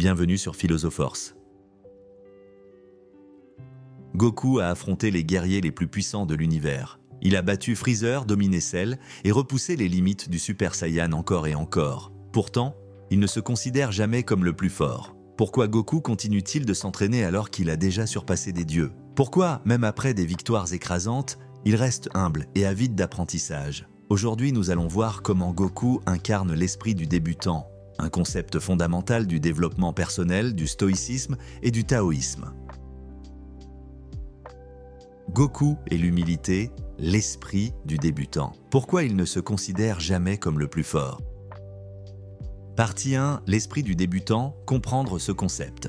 bienvenue sur Philosophe-Force. Goku a affronté les guerriers les plus puissants de l'univers. Il a battu Freezer, dominé Cell et repoussé les limites du Super Saiyan encore et encore. Pourtant, il ne se considère jamais comme le plus fort. Pourquoi Goku continue-t-il de s'entraîner alors qu'il a déjà surpassé des dieux? Pourquoi, même après des victoires écrasantes, il reste humble et avide d'apprentissage? Aujourd'hui, nous allons voir comment Goku incarne l'esprit du débutant, un concept fondamental du développement personnel, du stoïcisme et du taoïsme. Goku et l'humilité, l'esprit du débutant. Pourquoi il ne se considère jamais comme le plus fort? Partie 1, l'esprit du débutant, comprendre ce concept.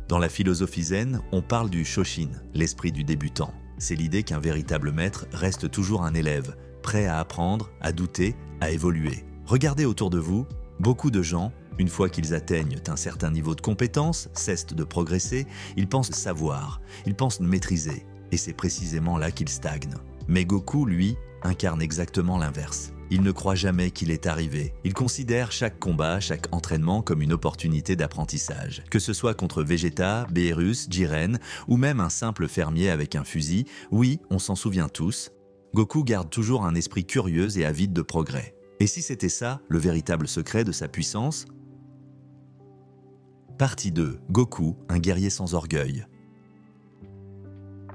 Dans la philosophie zen, on parle du Shoshin, l'esprit du débutant. C'est l'idée qu'un véritable maître reste toujours un élève, prêt à apprendre, à douter, à évoluer. Regardez autour de vous, beaucoup de gens, une fois qu'ils atteignent un certain niveau de compétence, cessent de progresser, ils pensent savoir, ils pensent maîtriser, et c'est précisément là qu'ils stagnent. Mais Goku, lui, incarne exactement l'inverse. Il ne croit jamais qu'il est arrivé. Il considère chaque combat, chaque entraînement comme une opportunité d'apprentissage. Que ce soit contre Vegeta, Beerus, Jiren ou même un simple fermier avec un fusil, oui, on s'en souvient tous, Goku garde toujours un esprit curieux et avide de progrès. Et si c'était ça, le véritable secret de sa puissance? Partie 2. Goku, un guerrier sans orgueil.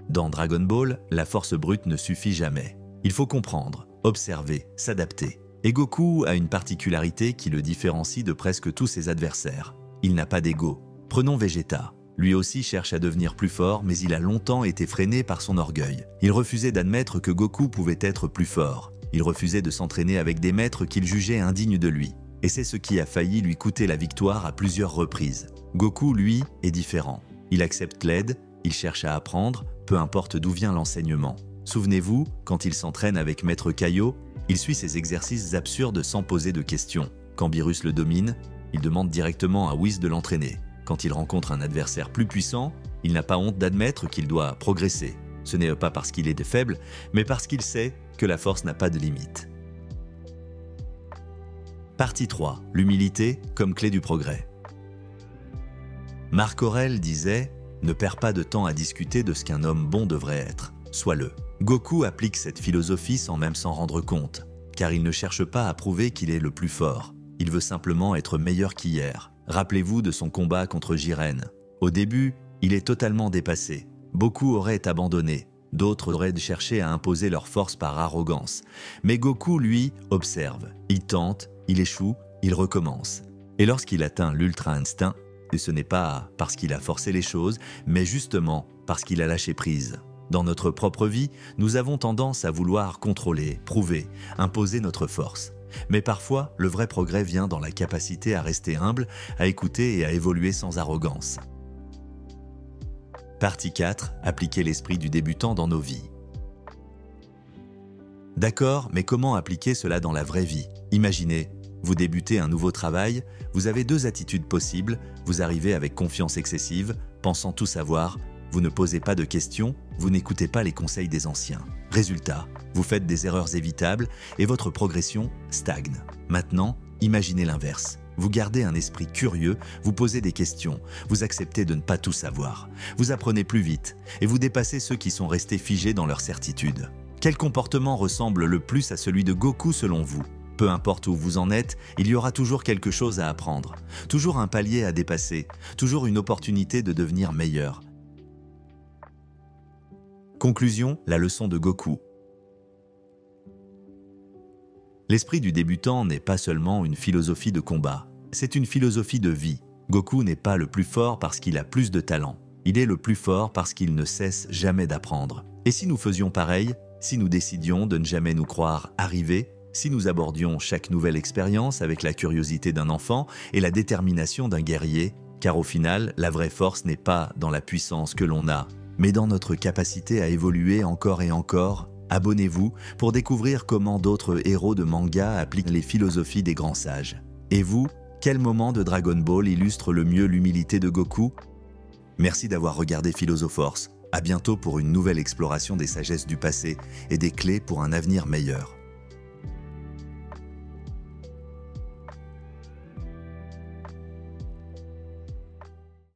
Dans Dragon Ball, la force brute ne suffit jamais. Il faut comprendre, observer, s'adapter. Et Goku a une particularité qui le différencie de presque tous ses adversaires. Il n'a pas d'ego. Prenons Vegeta. Lui aussi cherche à devenir plus fort, mais il a longtemps été freiné par son orgueil. Il refusait d'admettre que Goku pouvait être plus fort. Il refusait de s'entraîner avec des maîtres qu'il jugeait indignes de lui. Et c'est ce qui a failli lui coûter la victoire à plusieurs reprises. Goku, lui, est différent. Il accepte l'aide, il cherche à apprendre, peu importe d'où vient l'enseignement. Souvenez-vous, quand il s'entraîne avec Maître Kaio, il suit ses exercices absurdes sans poser de questions. Quand Beerus le domine, il demande directement à Whis de l'entraîner. Quand il rencontre un adversaire plus puissant, il n'a pas honte d'admettre qu'il doit progresser. Ce n'est pas parce qu'il est faible, mais parce qu'il sait que la force n'a pas de limite. Partie 3. L'humilité comme clé du progrès. Marc Aurèle disait « Ne perds pas de temps à discuter de ce qu'un homme bon devrait être. Sois-le ». Goku applique cette philosophie sans même s'en rendre compte, car il ne cherche pas à prouver qu'il est le plus fort. Il veut simplement être meilleur qu'hier. Rappelez-vous de son combat contre Jiren. Au début, il est totalement dépassé. Beaucoup auraient abandonné, d'autres auraient cherché à imposer leur force par arrogance. Mais Goku, lui, observe. Il tente, il échoue, il recommence. Et lorsqu'il atteint l'ultra-instinct, ce n'est pas parce qu'il a forcé les choses, mais justement parce qu'il a lâché prise. Dans notre propre vie, nous avons tendance à vouloir contrôler, prouver, imposer notre force. Mais parfois, le vrai progrès vient dans la capacité à rester humble, à écouter et à évoluer sans arrogance. Partie 4. Appliquer l'esprit du débutant dans nos vies. D'accord, mais comment appliquer cela dans la vraie vie? Imaginez, vous débutez un nouveau travail, vous avez deux attitudes possibles, vous arrivez avec confiance excessive, pensant tout savoir, vous ne posez pas de questions, vous n'écoutez pas les conseils des anciens. Résultat, vous faites des erreurs évitables et votre progression stagne. Maintenant, imaginez l'inverse. Vous gardez un esprit curieux, vous posez des questions, vous acceptez de ne pas tout savoir. Vous apprenez plus vite et vous dépassez ceux qui sont restés figés dans leur certitude. Quel comportement ressemble le plus à celui de Goku selon vous? Peu importe où vous en êtes, il y aura toujours quelque chose à apprendre, toujours un palier à dépasser, toujours une opportunité de devenir meilleur. Conclusion, la leçon de Goku. L'esprit du débutant n'est pas seulement une philosophie de combat, c'est une philosophie de vie. Goku n'est pas le plus fort parce qu'il a plus de talent. Il est le plus fort parce qu'il ne cesse jamais d'apprendre. Et si nous faisions pareil, si nous décidions de ne jamais nous croire arrivés, si nous abordions chaque nouvelle expérience avec la curiosité d'un enfant et la détermination d'un guerrier, car au final, la vraie force n'est pas dans la puissance que l'on a, mais dans notre capacité à évoluer encore et encore. Abonnez-vous pour découvrir comment d'autres héros de manga appliquent les philosophies des grands sages. Et vous, quel moment de Dragon Ball illustre le mieux l'humilité de Goku? Merci d'avoir regardé Philosophe-Force. À bientôt pour une nouvelle exploration des sagesses du passé et des clés pour un avenir meilleur.